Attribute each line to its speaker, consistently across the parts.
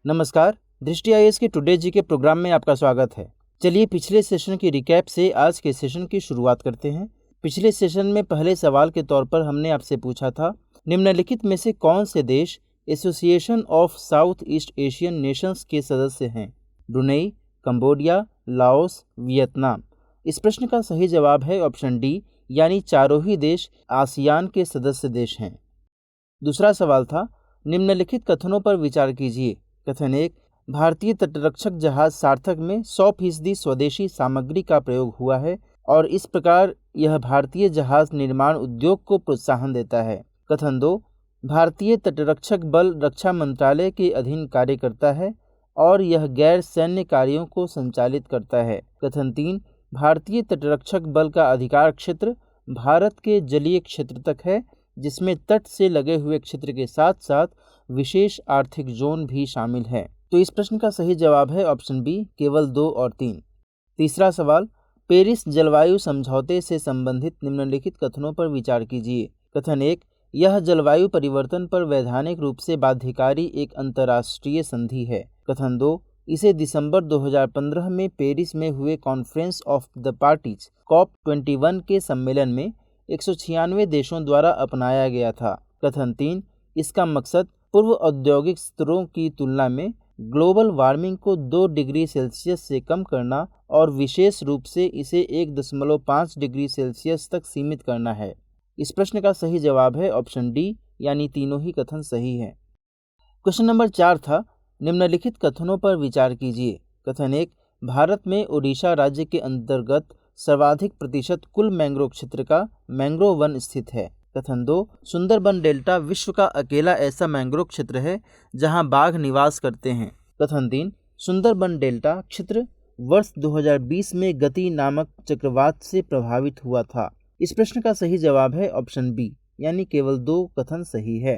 Speaker 1: नमस्कार। दृष्टि आईएएस के टुडे जी के प्रोग्राम में आपका स्वागत है। चलिए पिछले सेशन की रिकैप से आज के सेशन की शुरुआत करते हैं। पिछले सेशन में पहले सवाल के तौर पर हमने आपसे पूछा था, निम्नलिखित में से कौन से देश association of south east Asian Nations के सदस्य हैं? Brunei, Cambodia, Laos, Vietnam. इस प्रश्न का सही जवाब है ऑप्शन डी, यानी चारों ही देश आसियान के सदस्य देश हैं। दूसरा सवाल था, निम्नलिखित कथनों पर विचार कीजिए। कथन 1, भारतीय तटरक्षक जहाज सार्थक में 100% स्वदेशी सामग्री का प्रयोग हुआ है और इस प्रकार यह भारतीय जहाज निर्माण उद्योग को प्रोत्साहन देता है। कथन 2, भारतीय तटरक्षक बल रक्षा मंत्रालय के अधीन कार्य करता है और यह गैर सैन्य कार्यों को संचालित करता है। कथन 3, भारतीय तटरक्षक बल का अधिकार क्षेत्र भारत के जलीय क्षेत्र तक है, जिसमें तट से लगे हुए क्षेत्र के साथ साथ विशेष आर्थिक जोन भी शामिल है। तो इस प्रश्न का सही जवाब है ऑप्शन बी, केवल 2 और 3। तीसरा सवाल, पेरिस जलवायु समझौते से संबंधित निम्नलिखित कथनों पर विचार कीजिए। कथन 1, यह जलवायु परिवर्तन पर वैधानिक रूप से बाध्यकारी एक अंतर्राष्ट्रीय संधि है। कथन 2, इसे दिसंबर 2015 में पेरिस में हुए conference of the parties COP21 के सम्मेलन में 196 देशों द्वारा अपनाया गया था। कथन 3, इसका मकसद पूर्व औद्योगिक स्तरों की तुलना में ग्लोबल वार्मिंग को 2 डिग्री सेल्सियस से कम करना और विशेष रूप से इसे 1.5 डिग्री सेल्सियस तक सीमित करना है। इस प्रश्न का सही जवाब है ऑप्शन डी, यानी तीनों ही कथन सही हैं। क्वेश्चन नंबर 4 था, निम्नलिखित कथनों पर विचार कीजिए। कथन 1, भारत में ओडिशा राज्य के अंतर्गत सर्वाधिक प्रतिशत कुल मैंग्रोव क्षेत्र का मैंग्रोव वन स्थित है। कथन 2, सुंदरबन डेल्टा विश्व का अकेला ऐसा मैंग्रोव क्षेत्र है जहां बाघ निवास करते हैं। कथन 3, सुंदरबन डेल्टा क्षेत्र वर्ष 2020 में गति नामक चक्रवात से प्रभावित हुआ था। इस प्रश्न का सही जवाब है ऑप्शन बी, यानी केवल 2 कथन सही है।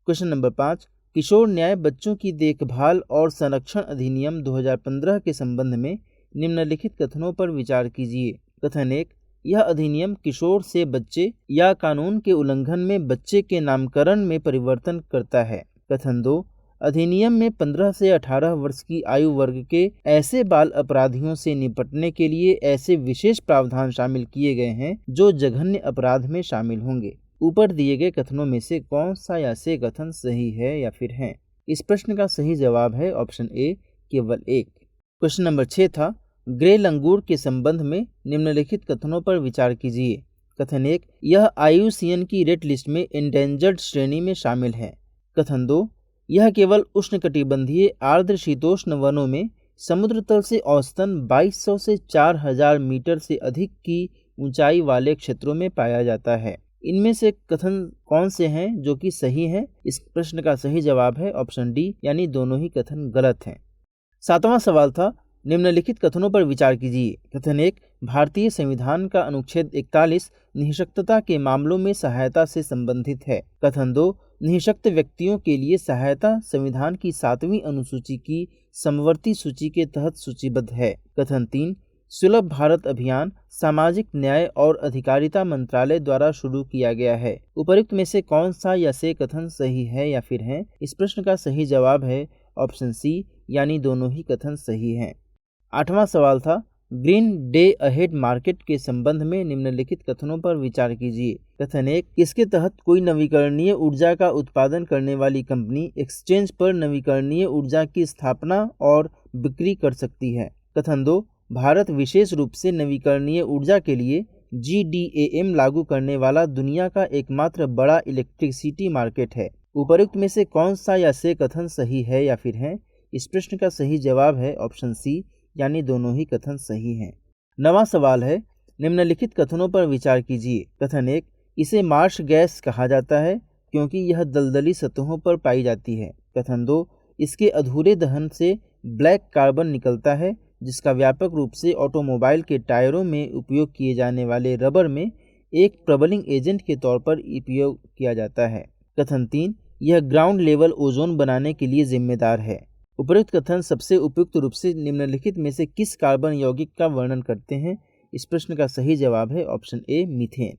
Speaker 1: क्वेश्चन नंबर 5, किशोर न्याय बच्चों की देखभाल और संरक्षण अधिनियम 2015 के संबंध में निम्नलिखित कथनों पर विचार कीजिए। कथन 1, यह अधिनियम किशोर से बच्चे या कानून के उल्लंघन में बच्चे के नामकरण में परिवर्तन करता है। कथन 2, अधिनियम में 15 से 18 वर्ष की आयु वर्ग के ऐसे बाल अपराधियों से निपटने के लिए ऐसे विशेष प्रावधान शामिल किए गए हैं जो जघन्य अपराध में शामिल होंगे। ऊपर दिए गए कथनों में से कौन सा या से कथन सही है या फिर है? इस प्रश्न का सही जवाब है ऑप्शन ए, केवल 1। क्वेश्चन नंबर 6 था, ग्रे लंगूर के संबंध में निम्नलिखित कथनों पर विचार कीजिए। कथन 1, यह IUCN की रेड लिस्ट में एंडेंजर्ड श्रेणी में शामिल है। कथन 2, यह केवल उष्णकटिबंधीय आर्द्र शीतोष्ण वनों में समुद्र तल से औसतन 2200 से 4000 मीटर से अधिक की ऊंचाई वाले क्षेत्रों में पाया जाता है। इनमें से कथन कौन से हैं जो कि सही हैं? इस प्रश्न का सही जवाब है ऑप्शन डी, यानी दोनों ही कथन गलत हैं। 7वां सवाल था, निम्नलिखित कथनों पर विचार कीजिए। कथन 1, भारतीय संविधान का अनुच्छेद 41 निःशक्तता के मामलों में सहायता से संबंधित है। कथन 2, निःशक्त व्यक्तियों के लिए सहायता संविधान की 7वीं अनुसूची की समवर्ती सूची के तहत सूचीबद्ध है। कथन 3, सुलभ भारत अभियान सामाजिक न्याय और अधिकारिता मंत्रालय द्वारा शुरू किया गया है। उपर्युक्त में से कौन सा या से कथन सही है या फिर है? इस प्रश्न का सही जवाब है ऑप्शन सी, यानी दोनों ही कथन सही हैं। 8वां सवाल था, ग्रीन डे अहेड मार्केट के संबंध में निम्नलिखित कथनों पर विचार कीजिए। कथन 1, इसके तहत कोई नवीकरणीय ऊर्जा का उत्पादन करने वाली कंपनी एक्सचेंज पर नवीकरणीय ऊर्जा की स्थापना और बिक्री कर सकती है। कथन 2, भारत विशेष रूप से नवीकरणीय ऊर्जा के लिए GDAM लागू करने वाला दुनिया का एकमात्र बड़ा इलेक्ट्रिसिटी मार्केट है। उपर्युक्त में से कौन सा या से कथन सही है या फिर है? इस प्रश्न का सही जवाब है ऑप्शन सी, यानी दोनों ही कथन सही हैं। 9वां सवाल है, निम्नलिखित कथनों पर विचार कीजिए। कथन 1, इसे मार्श गैस कहा जाता है क्योंकि यह दलदली सतहों पर पाई जाती है। कथन 2, इसके अधूरे दहन से ब्लैक कार्बन निकलता है जिसका व्यापक रूप से ऑटोमोबाइल के टायरों में उपयोग किए जाने वाले रबर में एक प्रबलिंग एजेंट के तौर पर उपयोग किया जाता है। कथन 3, यह ग्राउंड लेवल ओजोन बनाने के लिए जिम्मेदार है। उपरोक्त कथन सबसे उपयुक्त रूप से निम्नलिखित में से किस कार्बन यौगिक का वर्णन करते हैं? इस प्रश्न का सही जवाब है ऑप्शन ए, मीथेन।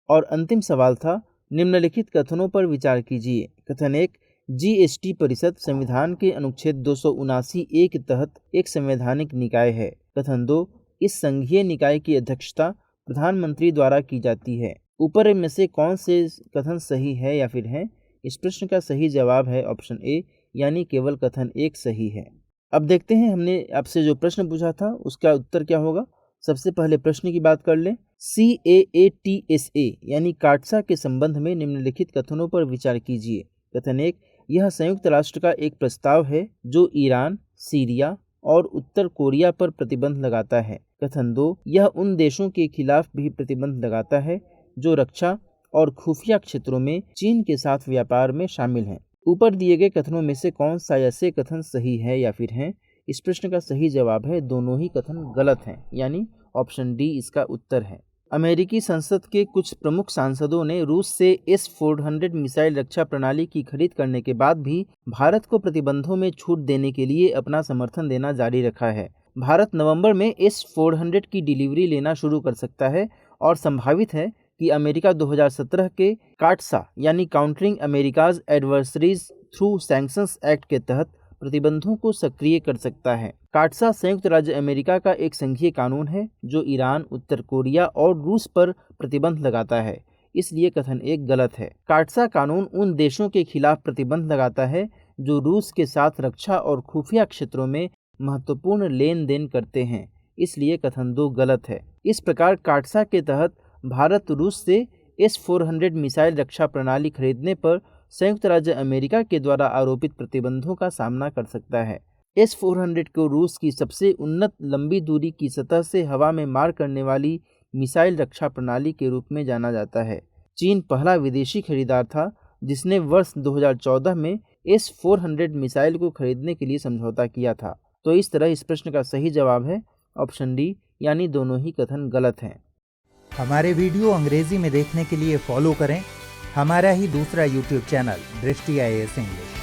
Speaker 1: और अंतिम सवाल था, निम्नलिखित कथनों पर विचार कीजिए। कथन 1, जीएसटी परिषद संविधान के अनुच्छेद 279(a) के तहत एक संवैधानिक निकाय है। कथन 2, इस संघीय निकाय की अध्यक्षता प्रधानमंत्री द्वारा की जाती है। ऊपर में से कौन से कथन सही है या फिर हैं? इस प्रश्न का सही जवाब है ऑप्शन ए, यानी केवल कथन 1 सही है। अब देखते हैं हमने आपसे जो प्रश्न पूछा था उसका उत्तर क्या होगा। सबसे पहले प्रश्न की बात कर लें। CAATSA यानी काटसा के संबंध में निम्नलिखित कथनों पर विचार कीजिए। कथन 1, यह संयुक्त राष्ट्र का एक प्रस्ताव है जो ईरान, सीरिया और उत्तर कोरिया पर प्रतिबंध लगाता है। कथन 2, यह उन देशों के खिलाफ भी प्रतिबंध लगाता है जो रक्षा और खुफिया क्षेत्रों में चीन के साथ व्यापार में शामिल हैं। ऊपर दिए गए कथनों में से कौन सा ऐसे कथन सही है या फिर हैं? इस प्रश्न का सही जवाब है दोनों ही कथन गलत हैं, यानी ऑप्शन डी इसका उत्तर है। अमेरिकी संसद के कुछ प्रमुख सांसदों ने रूस से S-400 मिसाइल रक्षा प्रणाली की खरीद करने के बाद भी भारत को प्रतिबंधों में छूट देने के लिए अपना समर्थन देना जारी रखा है। भारत नवंबर में S-400 की डिलीवरी लेना शुरू कर सकता है और संभावित है कि अमेरिका 2017 के काटसा यानी countering America's adversaries through sanctions act के तहत प्रतिबंधों को सक्रिय कर सकता है। काटसा संयुक्त राज्य अमेरिका का एक संघीय कानून है जो ईरान, उत्तर कोरिया और रूस पर प्रतिबंध लगाता है, इसलिए कथन 1 गलत है। काटसा कानून उन देशों के खिलाफ प्रतिबंध लगाता है जो रूस के साथ रक्षा और खुफिया क्षेत्रों में महत्वपूर्ण लेन देन करते हैं, इसलिए कथन 2 गलत है। इस प्रकार काटसा के तहत भारत रूस से S-400 मिसाइल रक्षा प्रणाली खरीदने पर संयुक्त राज्य अमेरिका के द्वारा आरोपित प्रतिबंधों का सामना कर सकता है। S-400 को रूस की सबसे उन्नत लंबी दूरी की सतह से हवा में मार करने वाली मिसाइल रक्षा प्रणाली के रूप में जाना जाता है। चीन पहला विदेशी खरीदार था जिसने वर्ष 2014 में S-400 मिसाइल को खरीदने के लिए समझौता किया था। तो इस तरह इस प्रश्न का सही जवाब है ऑप्शन डी, यानी दोनों ही कथन गलत हैं।
Speaker 2: हमारे वीडियो अंग्रेजी में देखने के लिए फॉलो करें हमारा ही दूसरा YouTube चैनल दृष्टि IAS इंग्लिश।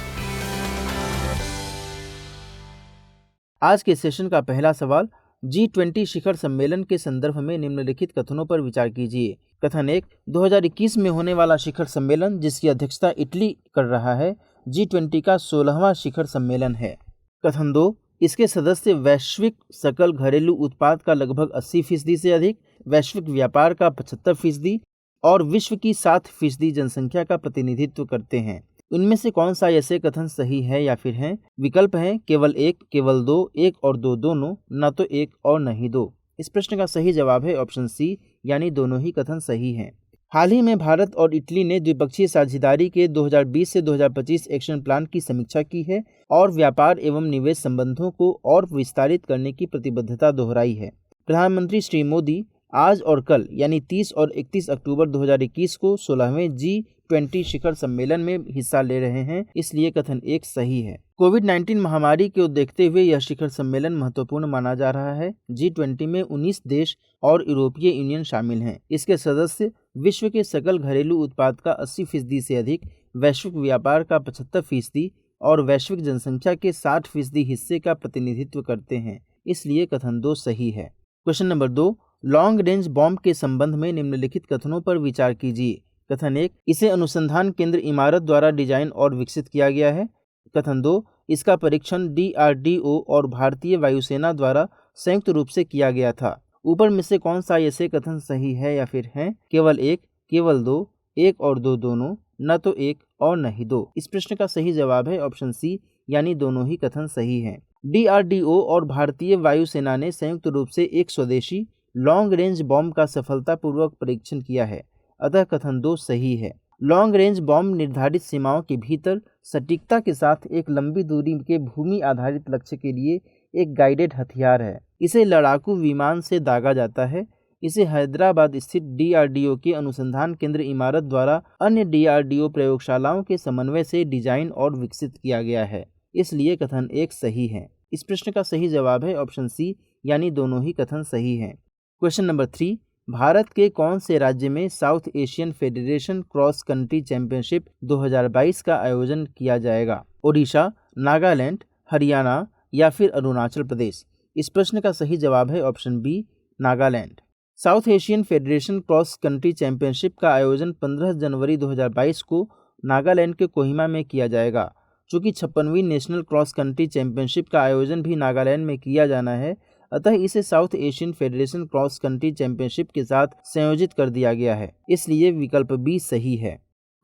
Speaker 1: आज के सेशन का पहला सवाल, G20 शिखर सम्मेलन के संदर्भ में निम्नलिखित कथनों पर विचार कीजिए। कथन 1, 2021 में होने वाला शिखर सम्मेलन जिसकी अध्यक्षता इटली कर रहा है G20 का 16वां शिखर सम्मेलन है। कथन 2, इसके सदस्य वैश्विक सकल घरेलू उत्पाद का लगभग 80% से अधिक, वैश्विक व्यापार का 75% और विश्व की 7% जनसंख्या का प्रतिनिधित्व करते हैं। इनमें से कौन सा ऐसे कथन सही है या फिर हैं? विकल्प हैं केवल 1, केवल 2, 1 और 2 दोनों, न तो 1 और न ही 2। इस प्रश्न का सही जवाब है ऑप्शन सी, यानी दोनों ही कथन सही हैं। हाल ही में भारत और इटली ने द्विपक्षीय साझेदारी के 2020 से 2025 एक्शन प्लान की समीक्षा की है और व्यापार एवं निवेश संबंधों को और विस्तारित करने की प्रतिबद्धता दोहराई है। प्रधानमंत्री श्री मोदी आज और कल यानी 30 और 31 अक्टूबर 2021 को 16वें G20 शिखर सम्मेलन में हिस्सा ले रहे हैं, इसलिए कथन 1 सही है। कोविड-19 महामारी को देखते हुए यह शिखर सम्मेलन महत्वपूर्ण माना जा रहा है। G20 में 19 देश और यूरोपीय यूनियन शामिल हैं। इसके सदस्य विश्व के सकल घरेलू उत्पाद का 80% से अधिक, वैश्विक व्यापार का 75% और वैश्विक जनसंख्या के 60% हिस्से का प्रतिनिधित्व करते हैं, इसलिए कथन 2 सही है। Question number 2, long range bomb के संबंध में निम्नलिखित कथनों पर विचार कीजिए। कथन 1, इसे अनुसंधान केंद्र इमारत द्वारा डिजाइन और विकसित किया गया है। कथन 2, इसका परीक्षण DRDO और भारतीय वायुसेना द्वारा संयुक्त रूप से किया गया था। ऊपर में से कौन सा ऐसे कथन सही है या फिर हैं? केवल 1, केवल 2, 1 और 2 दोनों, न तो 1 और न ही 2। इस प्रश्न का सही जवाब है ऑप्शन सी, यानी दोनों ही कथन सही हैं। DRDO और भारतीय वायुसेना ने संयुक्त रूप से एक स्वदेशी लॉन्ग रेंज बॉम्ब का सफलतापूर्वक परीक्षण किया है, अतः कथन 2 सही है। लॉन्ग रेंज बॉम्ब निर्धारित सीमाओं के भीतर सटीकता के साथ एक लंबी दूरी के भूमि आधारित लक्ष्य के लिए एक गाइडेड हथियार है। इसे लड़ाकू विमान से दागा जाता है। इसे हैदराबाद स्थित DRDO के अनुसंधान केंद्र इमारत द्वारा अन्य DRDO प्रयोगशालाओं के समन्वय से डिजाइन और विकसित किया गया है, इसलिए कथन 1 सही है। इस प्रश्न का सही जवाब है ऑप्शन सी, यानी दोनों ही कथन सही हैं। क्वेश्चन नंबर 3, भारत के कौन से राज्य में south Asian federation cross country championship 2022 का आयोजन किया जाएगा? ओडिशा, नागालैंड, हरियाणा या फिर अरुणाचल प्रदेश? इस प्रश्न का सही जवाब है option B, Nagaland. South Asian federation cross country championship का आयोजन 15 जनवरी 2022 को नागालैंड के कोहिमा में किया जाएगा। चूँकि 56वीं नेशनल क्रॉस कंट्री चैंपियनशिप का आयोजन भी नागालैंड में किया जाना है, अतः इसे south Asian federation cross country championship के साथ संयोजित कर दिया गया है, इसलिए विकल्प बी सही है।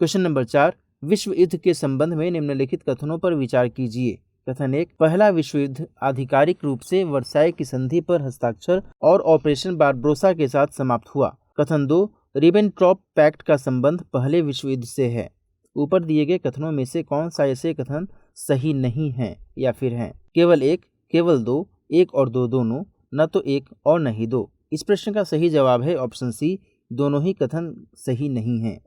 Speaker 1: क्वेश्चन नंबर 4, विश्व युद्ध के संबंध में निम्नलिखित कथनों पर विचार कीजिए। कथन 1, पहला विश्व युद्ध आधिकारिक रूप से वर्साई की संधि पर हस्ताक्षर और ऑपरेशन बारबरोसा के साथ समाप्त हुआ। कथन 2, रिबेनट्रॉप पैक्ट का संबंध पहले विश्व युद्ध से है। ऊपर दिए गए कथनों में से कौन सा ऐसे कथन सही नहीं है या फिर हैं? केवल एक, केवल दो, एक और दो दोनों, न तो एक और न ही दो। इस प्रश्न का सही जवाब है ऑप्शन सी, दोनों ही कथन सही नहीं हैं।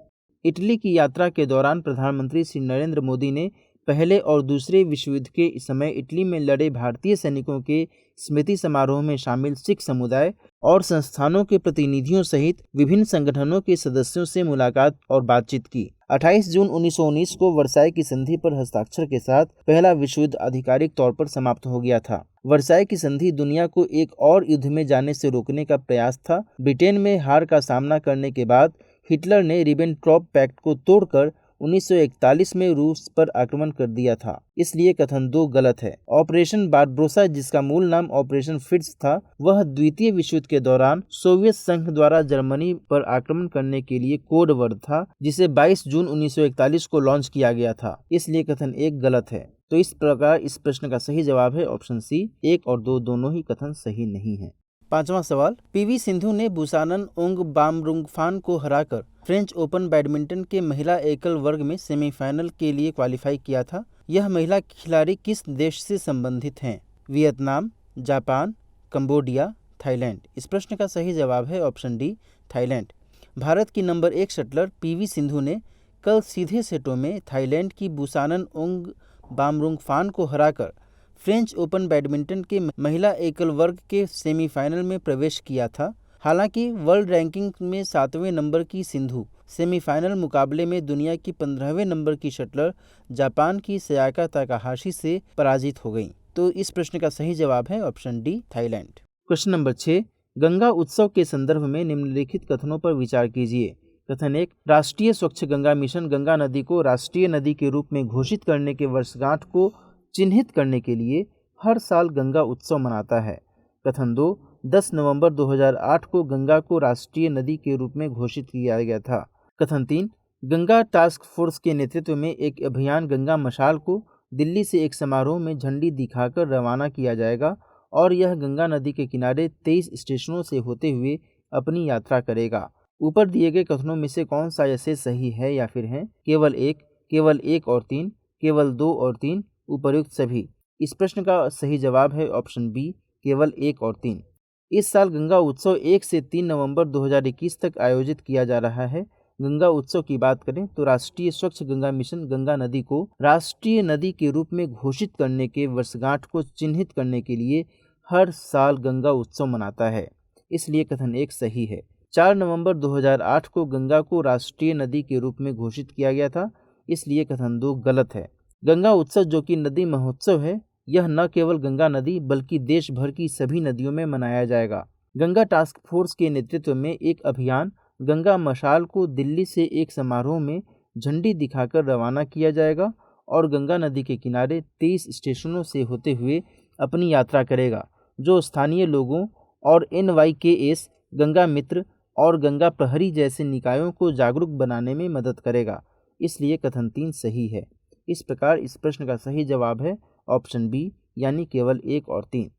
Speaker 1: इटली की यात्रा के दौरान प्रधानमंत्री श्री नरेंद्र मोदी ने पहले और दूसरे विश्व युद्ध के समय इटली में लड़े भारतीय सैनिकों के स्मृति समारोह में शामिल सिख समुदाय और संस्थानों के प्रतिनिधियों सहित विभिन्न संगठनों के सदस्यों से मुलाकात और बातचीत की। 28 जून 1919 को वर्साई की संधि पर हस्ताक्षर के साथ पहला विश्व युद्ध आधिकारिक तौर पर समाप्त हो गया था। वर्साई की संधि दुनिया को एक और युद्ध में जाने से रोकने का प्रयास था। ब्रिटेन में हार का सामना करने के बाद हिटलर ने रिबेनट्रॉप पैक्ट को तोड़कर 1941 में रूस पर आक्रमण कर दिया था, इसलिए कथन 2 गलत है। ऑपरेशन बारबरोसा, जिसका मूल नाम ऑपरेशन फिट्ज था, वह द्वितीय विश्व युद्ध के दौरान सोवियत संघ द्वारा जर्मनी पर आक्रमण करने के लिए कोड वर्ड था, जिसे 22 जून 1941 को लॉन्च किया गया था, इसलिए कथन 1 गलत है। तो इस प्रकार इस प्रश्न का सही जवाब है ऑप्शन सी, 1 और 2 दोनों ही कथन सही नहीं है। 5वां सवाल, पीवी सिंधु ने बुसानन ओंग बामरुंगफान को हराकर फ्रेंच ओपन बैडमिंटन के महिला एकल वर्ग में सेमीफाइनल के लिए क्वालिफाई किया था। यह महिला खिलाड़ी किस देश से संबंधित हैं? Vietnam, Japan, Cambodia, Thailand. इस प्रश्न का सही जवाब है ऑप्शन डी, थाईलैंड। भारत की नंबर 1 शटलर पीवी सिंधु ने कल सीधे सेटों में थाईलैंड की बुसानन ओंग बामरुंगफान को हराकर फ्रेंच ओपन बैडमिंटन के महिला एकल वर्ग के सेमीफाइनल में प्रवेश किया था। हालांकि वर्ल्ड रैंकिंग में 7वें नंबर की सिंधु सेमीफाइनल मुकाबले में दुनिया की 15वें नंबर की शटलर जापान की सयाका ताकाहाशी से पराजित हो गई। तो इस प्रश्न का सही जवाब है option D, Thailand. Question number 6, Ganga उत्सव के संदर्भ में निम्नलिखित कथनों पर विचार कीजिए। कथन 1, राष्ट्रीय स्वच्छ गंगा मिशन गंगा नदी को राष्ट्रीय नदी के रूप में घोषित करने के वर्षगांठ को चिन्हित करने के लिए हर साल गंगा उत्सव मनाता है। कथन 2, 10 नवंबर 2008 को गंगा को राष्ट्रीय नदी के रूप में घोषित किया गया था। कथन 3, गंगा टास्क फोर्स के नेतृत्व में एक अभियान गंगा मशाल को दिल्ली से एक समारोह में झंडी दिखाकर रवाना किया जाएगा और यह गंगा नदी के किनारे 23 स्टेशनों से होते हुए अपनी यात्रा करेगा। ऊपर दिए गए कथनों में से कौन सा ऐसे सही है या फिर हैं? केवल एक, केवल 1 और 3, केवल 2 और 3, उपर्युक्त सभी। इस प्रश्न का सही जवाब है ऑप्शन बी, केवल 1 और 3। इस साल गंगा उत्सव 1 से 3 नवंबर 2021 तक आयोजित किया जा रहा है। गंगा उत्सव की बात करें तो राष्ट्रीय स्वच्छ गंगा मिशन गंगा नदी को राष्ट्रीय नदी के रूप में घोषित करने के वर्षगांठ को चिन्हित करने के लिए हर साल गंगा उत्सव मनाता है, इसलिए कथन 1 सही है। 4 नवंबर 2008 को गंगा को राष्ट्रीय नदी के रूप में घोषित किया गया था, इसलिए कथन 2 गलत है। गंगा उत्सव, जो कि नदी महोत्सव है, यह न केवल गंगा नदी बल्कि देश भर की सभी नदियों में मनाया जाएगा। गंगा टास्क फोर्स के नेतृत्व में एक अभियान गंगा मशाल को दिल्ली से एक समारोह में झंडी दिखाकर रवाना किया जाएगा और गंगा नदी के किनारे 23 स्टेशनों से होते हुए अपनी यात्रा करेगा, जो स्थानीय लोगों और NYKS, गंगा मित्र और गंगा प्रहरी जैसे निकायों को जागरूक बनाने में मदद करेगा, इसलिए कथन 3 सही है। इस प्रकार इस प्रश्न का सही जवाब है ऑप्शन बी, यानी केवल 1 और 3।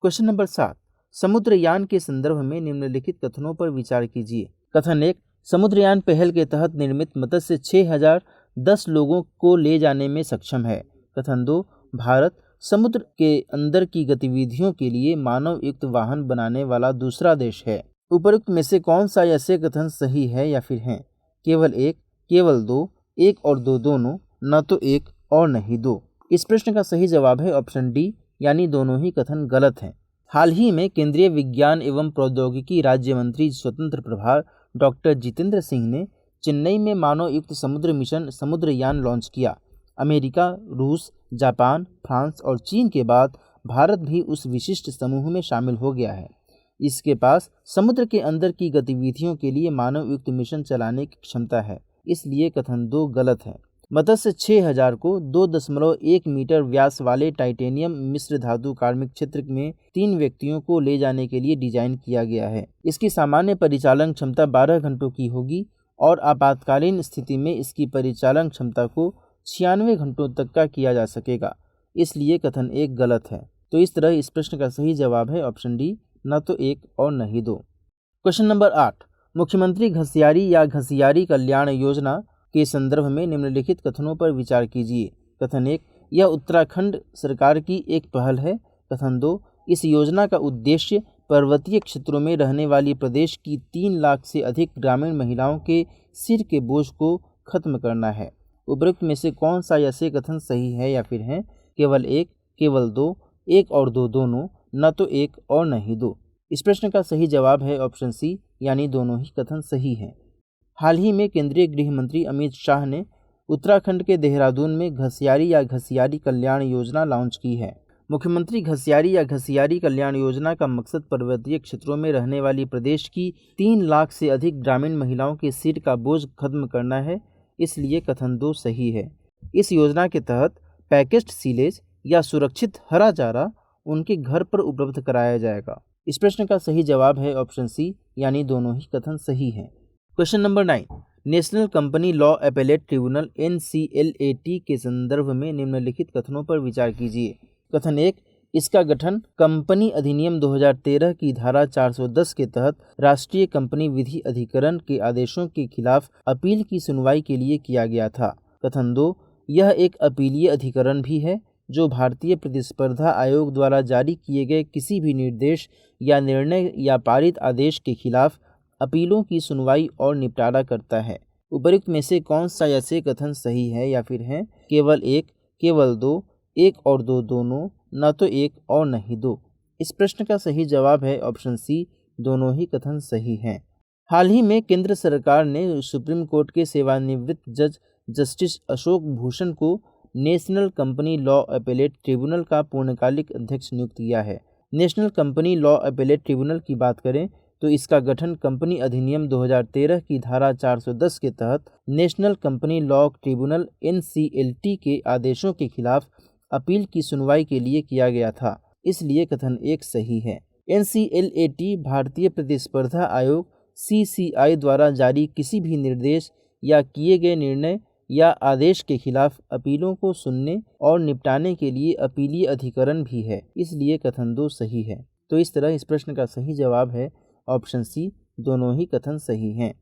Speaker 1: क्वेश्चन नंबर 7, समुद्रयान के संदर्भ में निम्नलिखित कथनों पर विचार कीजिए। कथन 1, समुद्रयान पहल के तहत निर्मित मत्स्य 6010 लोगों को ले जाने में सक्षम है। कथन 2, भारत समुद्र के अंदर की गतिविधियों के लिए मानव युक्त वाहन बनाने वाला दूसरा देश है। उपरोक्त में से कौन सा ऐसे कथन सही है या फिर हैं? केवल 1, केवल 2, 1 और 2 दोनों, न तो 1 और न ही 2। इस प्रश्न का सही जवाब है ऑप्शन डी, यानी दोनों ही कथन गलत हैं। हाल ही में केंद्रीय विज्ञान एवं प्रौद्योगिकी राज्य मंत्री स्वतंत्र प्रभार डॉक्टर जितेंद्र सिंह ने चेन्नई में मानव युक्त समुद्र मिशन समुद्रयान लॉन्च किया। अमेरिका, रूस, जापान, फ्रांस और चीन के बाद भारत भी उस विशिष्ट समूह में शामिल हो गया है। इसके पास समुद्र के अंदर की गतिविधियों के लिए मानव युक्त मिशन चलाने की क्षमता है, इसलिए कथन 2 गलत है। मत्स्य 6000 को 2.1 मीटर व्यास वाले टाइटेनियम मिश्र धातु कार्मिक क्षेत्र में 3 व्यक्तियों को ले जाने के लिए डिजाइन किया गया है। इसकी सामान्य परिचालन क्षमता 12 घंटों की होगी और आपातकालीन स्थिति में इसकी परिचालन क्षमता को 96 घंटों तक का किया जा सकेगा, इसलिए कथन 1 गलत है। तो इस तरह इस प्रश्न का सही जवाब है ऑप्शन डी, न तो 1 और न ही 2। क्वेश्चन नंबर 8, मुख्यमंत्री घसियारी या घसियारी कल्याण योजना के संदर्भ में निम्नलिखित कथनों पर विचार कीजिए। कथन 1, यह उत्तराखंड सरकार की एक पहल है। कथन 2, इस योजना का उद्देश्य पर्वतीय क्षेत्रों में रहने वाली प्रदेश की 3 लाख से अधिक ग्रामीण महिलाओं के सिर के बोझ को खत्म करना है। उपरोक्त में से कौन सा ऐसे कथन सही है या फिर है? केवल 1, केवल 2, 1 और 2 दोनों, न तो 1 और न ही 2। इस प्रश्न का सही जवाब है ऑप्शन सी, यानी दोनों ही कथन सही हैं। हाल ही में केंद्रीय गृह मंत्री अमित शाह ने उत्तराखंड के देहरादून में घसियारी या घसियारी कल्याण योजना लॉन्च की है। मुख्यमंत्री घसियारी या घसियारी कल्याण योजना का मकसद पर्वतीय क्षेत्रों में रहने वाली प्रदेश की 3 लाख से अधिक ग्रामीण महिलाओं के सिर का बोझ खत्म करना है, इसलिए कथन 2 सही है। इस योजना के तहत पैकेज्ड सीलेज या सुरक्षित हरा चारा उनके घर पर उपलब्ध कराया जाएगा। इस प्रश्न का सही जवाब है ऑप्शन सी, यानी दोनों ही कथन सही हैं। Question number 9, national company law appellate tribunal NCLAT के संदर्भ में निम्नलिखित कथनों पर विचार कीजिए। कथन 1, इसका गठन कंपनी अधिनियम 2013 की धारा 410 के तहत राष्ट्रीय कंपनी विधि अधिकरण के आदेशों के खिलाफ अपील की सुनवाई के लिए किया गया था। कथन 2, यह एक अपीलीय अधिकरण भी है जो भारतीय प्रतिस्पर्धा आयोग द्वारा जारी किए गए किसी भी निर्देश या निर्णय या पारित आदेश के खिलाफ अपीलों की सुनवाई और निपटारा करता है। उपरोक्त में से कौन सा ऐसे कथन सही है या फिर है? केवल 1, केवल 2, 1 और 2 दोनों, न तो 1 और न ही 2। इस प्रश्न का सही जवाब है ऑप्शन सी, दोनों ही कथन सही हैं। हाल ही में केंद्र सरकार ने सुप्रीम कोर्ट के सेवानिवृत्त जज जस्टिस अशोक भूषण को national company law appellate tribunal का पूर्णकालिक अध्यक्ष नियुक्त किया है। National company law appellate tribunal की बात करें तो इसका गठन कंपनी अधिनियम 2013 की धारा 410 के तहत national company law tribunal NCLT के आदेशों के खिलाफ अपील की सुनवाई के लिए किया गया था, इसलिए कथन 1 सही है। NCLAT भारतीय प्रतिस्पर्धा आयोग CCI द्वारा जारी किसी भी निर्देश या किए गए निर्णय या आदेश के खिलाफ अपीलों को सुनने और निपटाने के लिए अपीलीय अधिकरण भी है, इसलिए कथन 2 सही है। तो इस तरह इस प्रश्न का सही जवाब है ऑप्शन सी, दोनों ही कथन सही हैं।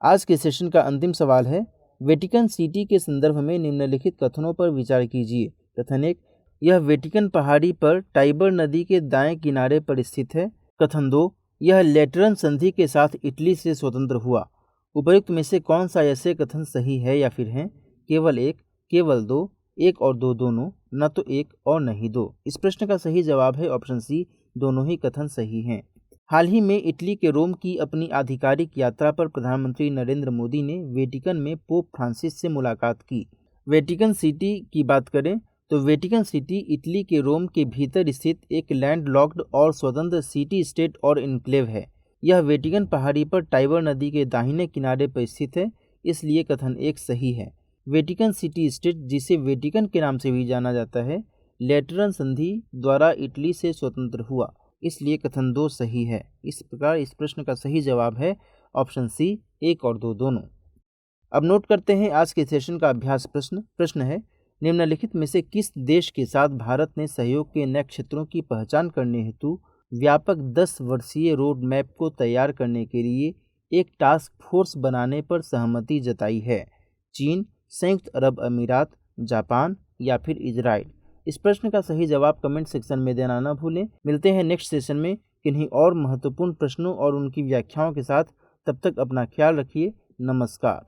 Speaker 1: आज के सेशन का अंतिम सवाल है, वेटिकन सिटी के संदर्भ में निम्नलिखित कथनों पर विचार कीजिए। कथन 1, यह वेटिकन पहाड़ी पर टाइबर नदी के दाएं किनारे पर स्थित है। कथन 2, यह लेटरन संधि के साथ इटली से स्वतंत्र हुआ। उपयुक्त में से कौन सा ऐसे कथन सही है या फिर है? केवल 1, केवल 2, 1 और 2 दोनों, न तो 1 और न ही 2। इस प्रश्न का सही जवाब है ऑप्शन सी, दोनों ही कथन सही हैं। हाल ही में इटली के रोम की अपनी आधिकारिक यात्रा पर प्रधानमंत्री नरेंद्र मोदी ने वेटिकन में पोप फ्रांसिस से मुलाकात की। वेटिकन सिटी की बात करें तो वेटिकन सिटी इटली के रोम के भीतर स्थित एक लैंडलॉक्ड और स्वतंत्र सिटी स्टेट और इनक्लेव है। यह वेटिकन पहाड़ी पर टाइबर नदी के दाहिने किनारे पर स्थित है, इसलिए कथन 1 सही है। वेटिकन सिटी स्टेट, जिसे वेटिकन के नाम से भी जाना जाता है, लेटरन संधि द्वारा इटली से स्वतंत्र हुआ, इसलिए कथन 2 सही है। इस प्रकार इस प्रश्न का सही जवाब है ऑप्शन सी, 1 और 2 दोनों। अब नोट करते हैं आज के सेशन का अभ्यास प्रश्न है, निम्नलिखित में से किस देश के साथ भारत ने सहयोग के नए क्षेत्रों की पहचान करने हेतु व्यापक 10 वर्षीय रोड मैप को तैयार करने के लिए एक टास्क फोर्स बनाने पर सहमति जताई है? चीन, संयुक्त अरब अमीरात, जापान या फिर इजराइल? इस प्रश्न का सही जवाब कमेंट सेक्शन में देना न भूलें। मिलते हैं नेक्स्ट सेशन में किन्हीं और महत्वपूर्ण प्रश्नों और उनकी व्याख्याओं के साथ। तब तक अपना ख्याल रखिए। नमस्कार।